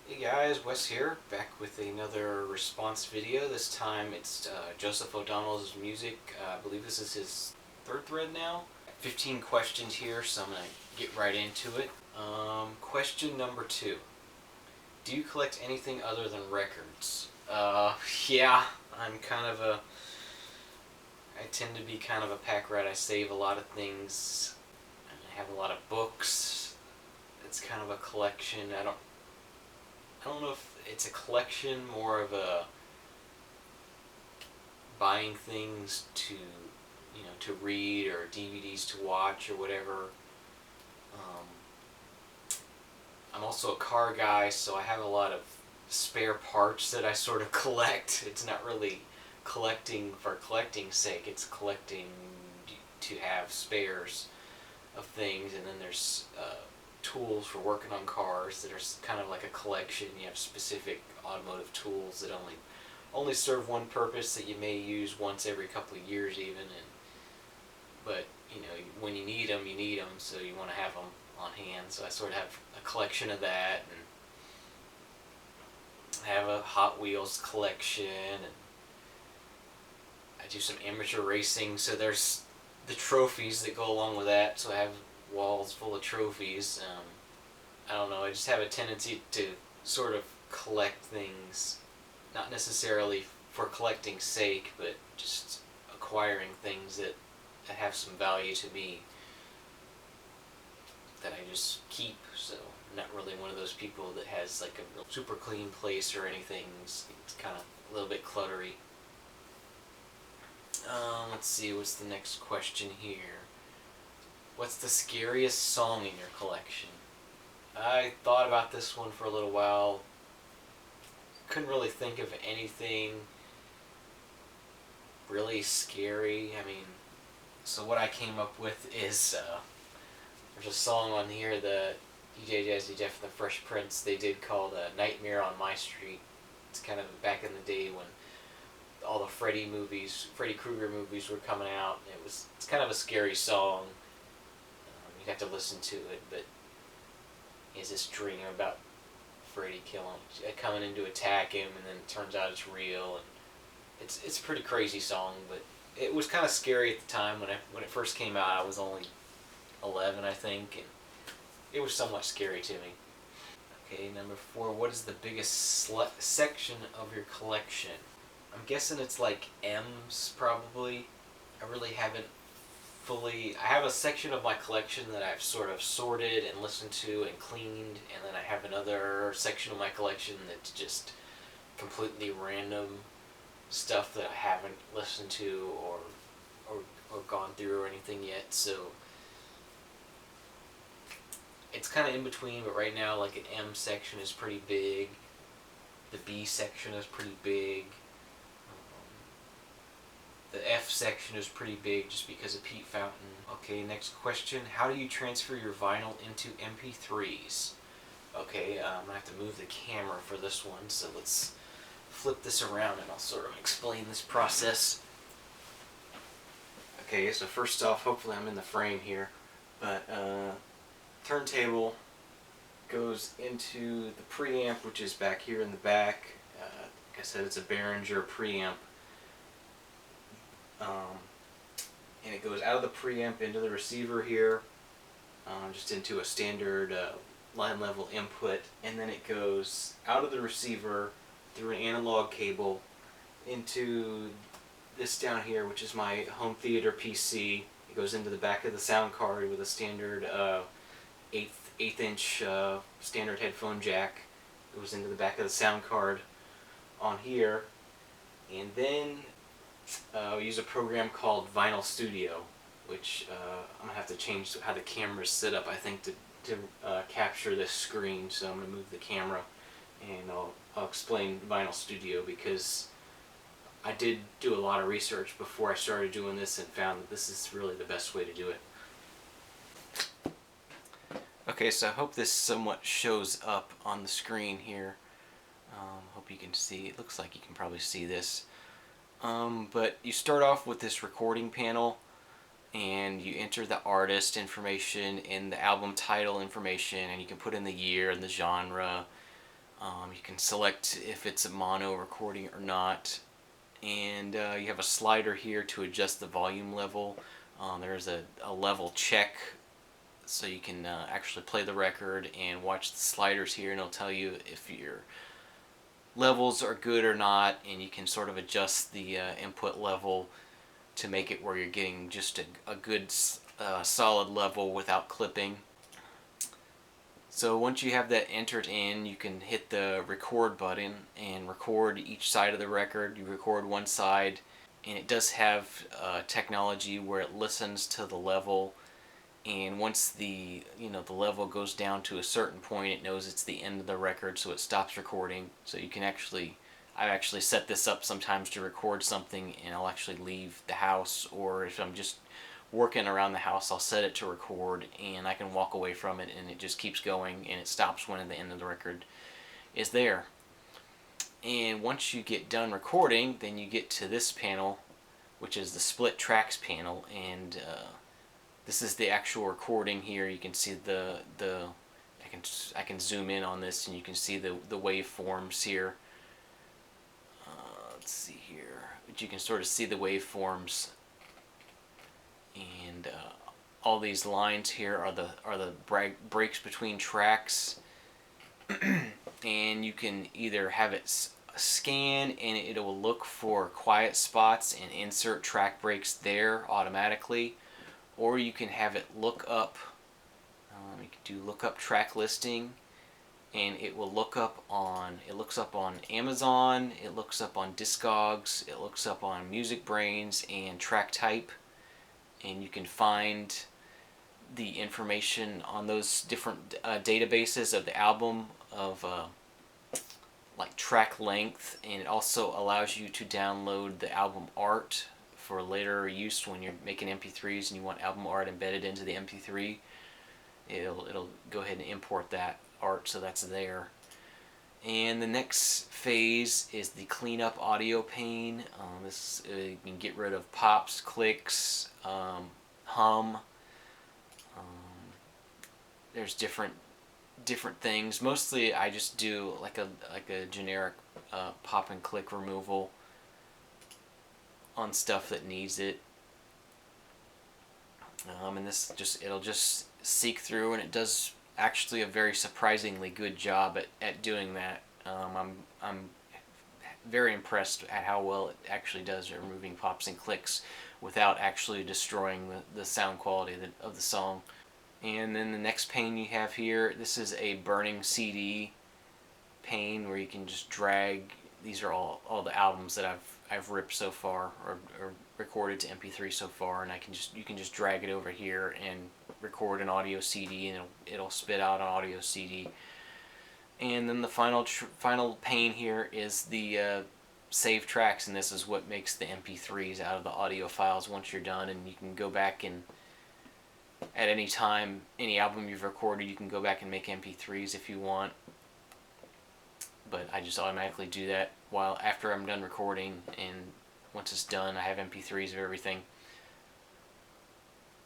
Hey guys, Wes here, back with another response video. This time it's Joseph O'Donnell's music. I believe this is his third thread now. 15 questions here, so I'm going to get right into it. Question number 2. Do you collect anything other than records? Yeah, I tend to be kind of a pack rat. I save a lot of things. I have a lot of books. It's kind of a collection. I don't know if it's a collection, more of a buying things to read or DVDs to watch or whatever. Um, I'm also a car guy, so I have a lot of spare parts that I sort of collect. It's not really collecting for collecting's sake. It's collecting to have spares of things, and then there's tools for working on cars that are kind of like a collection. You have specific automotive tools that only serve one purpose that you may use once every couple of years even, but when you need them, so you want to have them on hand. So I sort of have a collection of that, and I have a Hot Wheels collection, and I do some amateur racing, so there's the trophies that go along with that. So I have walls full of trophies. I don't know, I just have a tendency to sort of collect things, not necessarily for collecting's sake, but just acquiring things that have some value to me that I just keep. So I'm not really one of those people that has like a real super clean place or anything. It's kind of a little bit cluttery. Let's see, what's the next question here? What's the scariest song in your collection? I thought about this one for a little while. Couldn't really think of anything really scary. So what I came up with is there's a song on here that DJ Jazzy Jeff and the Fresh Prince they did called "Nightmare on My Street." It's kind of back in the day when all the Freddy Krueger movies were coming out. It's kind of a scary song. You'd have to listen to it, but he's this dream about Freddy coming in to attack him, and then it turns out it's real. And it's a pretty crazy song, but it was kind of scary at the time when it first came out. I was only 11, I think, and it was somewhat scary to me. Okay, number 4. What is the biggest section of your collection? I'm guessing it's like M's, probably. I really haven't I have a section of my collection that I've sort of sorted and listened to and cleaned, and then I have another section of my collection that's just completely random stuff that I haven't listened to or gone through or anything yet. So it's kind of in between, but right now like an M section is pretty big. The B section is pretty big. The F section is pretty big just because of Pete Fountain. Okay, next question. How do you transfer your vinyl into MP3s? Okay, I'm going to have to move the camera for this one, so let's flip this around and I'll sort of explain this process. Okay, so first off, hopefully I'm in the frame here, but turntable goes into the preamp, which is back here in the back. Like I said, it's a Behringer preamp. And it goes out of the preamp into the receiver here, just into a standard line level input, and then it goes out of the receiver through an analog cable into this down here, which is my home theater PC. It goes into the back of the sound card with a standard eighth inch standard headphone jack. It goes into the back of the sound card on here, and then we use a program called Vinyl Studio, which I'm going to have to change how the camera's set up, I think, to capture this screen. So I'm going to move the camera, and I'll explain Vinyl Studio, because I did do a lot of research before I started doing this and found that this is really the best way to do it. Okay, so I hope this somewhat shows up on the screen here. Hope you can see. It looks like you can probably see this. But you start off with this recording panel, and you enter the artist information and the album title information, and you can put in the year and the genre. You can select if it's a mono recording or not, and you have a slider here to adjust the volume level. There's a level check, so you can actually play the record and watch the sliders here, and it'll tell you if your levels are good or not, and you can sort of adjust the input level to make it where you're getting just a good solid level without clipping. So once you have that entered in, you can hit the record button and record each side of the record. You record one side, and it does have technology where it listens to the level, and once the the level goes down to a certain point, it knows it's the end of the record, so it stops recording. So you can I actually set this up sometimes to record something, and I'll actually leave the house, or if I'm just working around the house, I'll set it to record, and I can walk away from it, and it just keeps going, and it stops when the end of the record is there. And once you get done recording, then you get to this panel, which is the split tracks panel, and this is the actual recording here. You can see I can zoom in on this, and you can see the waveforms here. Let's see here, but you can sort of see the waveforms, and all these lines here are the breaks between tracks, and you can either have it scan and it will look for quiet spots and insert track breaks there automatically, or you can have it look up. You can do look up track listing, and it will looks up on Amazon, it looks up on Discogs, it looks up on Music Brains and Track Type, and you can find the information on those different databases of the album, of like track length, and it also allows you to download the album art for later use when you're making MP3s and you want album art embedded into the MP3. It'll go ahead and import that art, so that's there. And the next phase is the cleanup audio pane. This you can get rid of pops, clicks, hum. There's different things. Mostly I just do like a generic pop and click removal on stuff that needs it. And this it'll just seek through, and it does actually a very surprisingly good job at doing that. I'm very impressed at how well it actually does at removing pops and clicks without actually destroying the sound quality of the song. And then the next pane you have here, this is a burning CD pane where you can just drag. These are all the albums that I've ripped so far, or recorded to MP3 so far, and you can just drag it over here and record an audio CD, and it'll spit out an audio CD. And then the final pane here is the save tracks, and this is what makes the MP3s out of the audio files once you're done, and you can go back and at any time, any album you've recorded, you can go back and make MP3s if you want. But I just automatically do that after I'm done recording, and once it's done, I have MP3s of everything.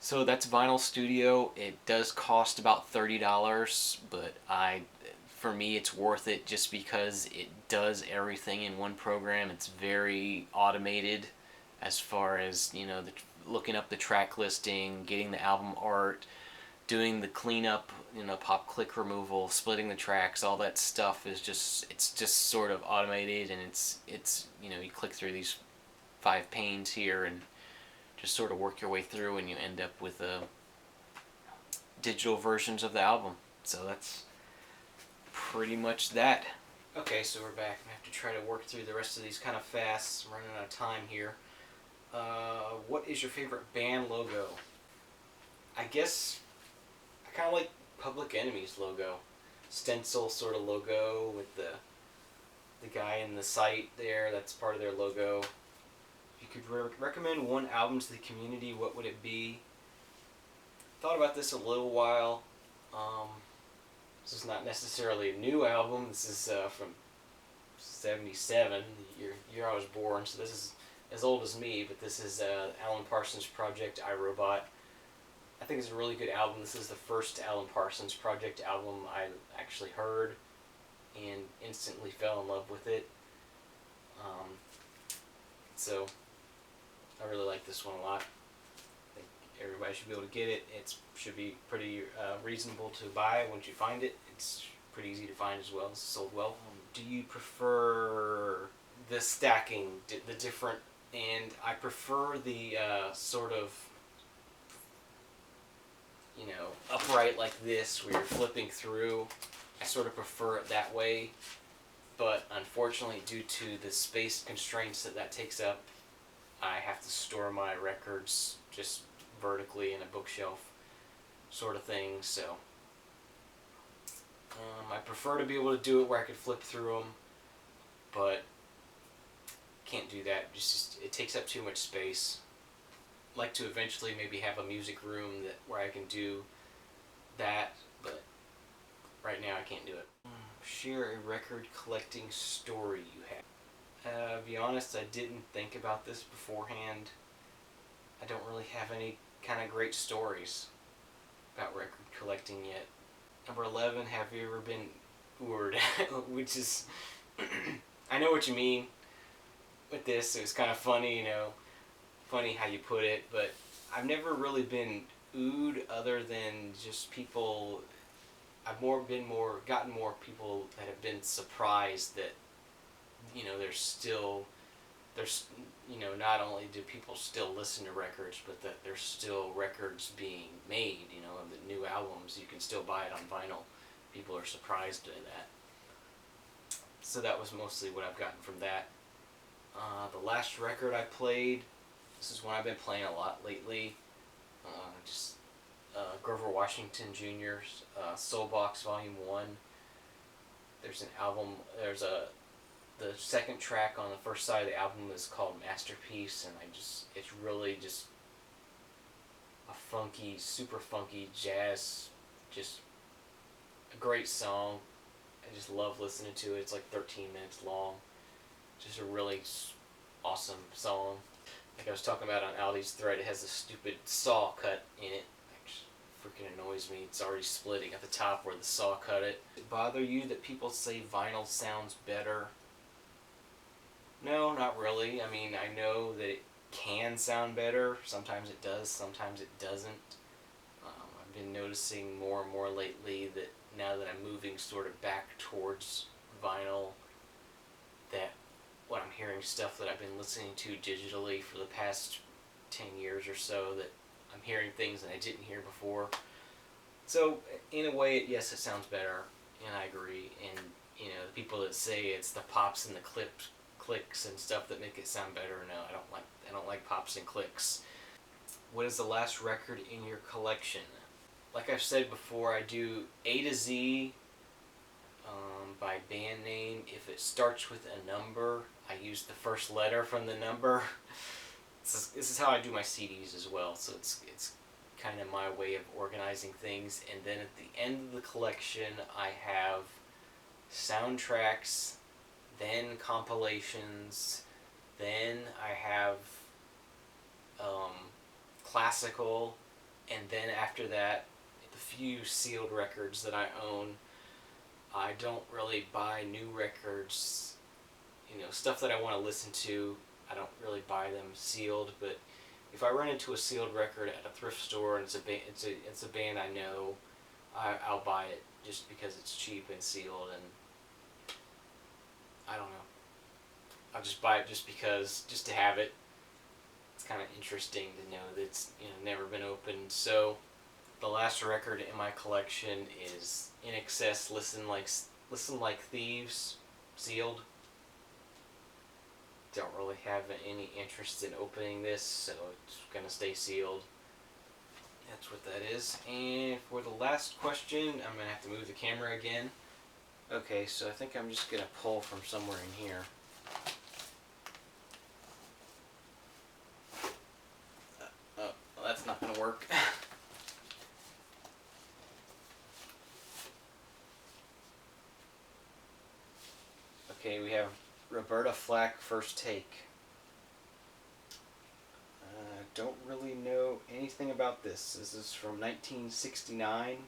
So that's Vinyl Studio. It does cost about $30, but for me it's worth it just because it does everything in one program. It's very automated as far as looking up the track listing, getting the album art, doing the cleanup, pop click removal, splitting the tracks. All that stuff is it's just sort of automated, and it's you click through these 5 panes here and just sort of work your way through, and you end up with digital versions of the album. So that's pretty much that. Okay, so we're back. I have to try to work through the rest of these kind of fast. I'm running out of time here. What is your favorite band logo? I guess I kind of like Public Enemy's logo. Stencil sort of logo with the guy in the sight there. That's part of their logo. If you could recommend one album to the community, what would it be? Thought about this a little while. This is not necessarily a new album. This is from '77, the year I was born, so this is as old as me, but this is Alan Parsons Project, I, Robot. I think it's a really good album. This is the first Alan Parsons Project album I actually heard, and instantly fell in love with it. Um, so I really like this one a lot. I think everybody should be able to get it. It should be pretty reasonable to buy once you find it. It's pretty easy to find as well. It's sold well. Do you prefer the stacking, the different, and I prefer the sort of, upright like this where you're flipping through. I sort of prefer it that way, but unfortunately due to the space constraints that takes up, I have to store my records just vertically in a bookshelf sort of thing, so I prefer to be able to do it where I could flip through them, but can't do that. Just it takes up too much space. I'd like to eventually maybe have a music room where I can do that, but right now I can't do it. Share a record collecting story you have. To be honest, I didn't think about this beforehand. I don't really have any kind of great stories about record collecting yet. Number 11, have you ever been oored? Which is, I know what you mean with this. It was kind of funny, funny how you put it, but I've never really been oohed other than just people. I've gotten more people that have been surprised that, not only do people still listen to records, but that there's still records being made, the new albums, you can still buy it on vinyl. People are surprised by that. So that was mostly what I've gotten from that. The last record I played, this is one I've been playing a lot lately, Grover Washington Jr.'s Soul Box Volume 1. There's an album, the second track on the first side of the album is called Masterpiece, and it's really just a funky, super funky jazz, just a great song. I just love listening to it. It's like 13 minutes long. Just a really awesome song. Like I was talking about on Aldi's thread, it has a stupid saw cut in it. Freaking annoys me. It's already splitting at the top where the saw cut it. Does it bother you that people say vinyl sounds better? No, not really. I mean, I know that it can sound better. Sometimes it does, sometimes it doesn't. I've been noticing more and more lately that now that I'm moving sort of back towards vinyl, that when I'm hearing stuff that I've been listening to digitally for the past 10 years or so, that I'm hearing things that I didn't hear before. So, in a way, yes, it sounds better, and I agree. And, the people that say it's the pops and the clicks and stuff that make it sound better, no, I don't like pops and clicks. What is the last record in your collection? Like I've said before, I do A to Z by band name. If it starts with a number, I use the first letter from the number. This is how I do my CDs as well, so it's kind of my way of organizing things. And then at the end of the collection, I have soundtracks, then compilations, then I have classical, and then after that, the few sealed records that I own. I don't really buy new records, stuff that I want to listen to. I don't really buy them sealed, but if I run into a sealed record at a thrift store and it's a band I know, I'll buy it just because it's cheap and sealed, and I don't know. I'll just buy it just to have it. It's kind of interesting to know that it's never been opened. So the last record in my collection is In Excess, Listen Like Thieves, sealed. Don't really have any interest in opening this, so it's gonna stay sealed. That's what that is. And for the last question, I'm gonna have to move the camera again. Okay, so I think I'm just gonna pull from somewhere in here. Well, that's not gonna work. Okay, we have Roberta Flack, First Take. Don't really know anything about this. This is from 1969.